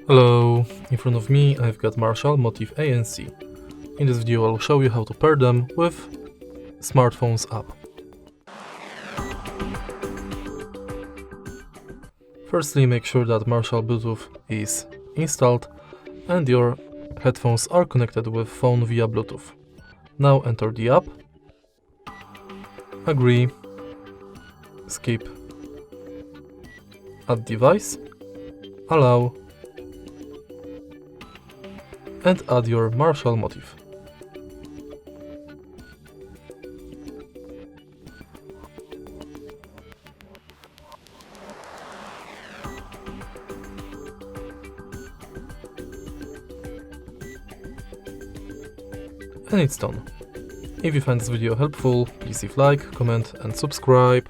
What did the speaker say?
Hello, in front of me I've got Marshall Motif A N C. In this video I'll show you how to pair them with smartphone's app. Firstly, make sure that Marshall Bluetooth is installed and your headphones are connected with phone via Bluetooth. Now enter the app, agree, skip, add device, allow, and add your Marshall Motif. And it's done. If you find this video helpful, please leave like, comment and subscribe.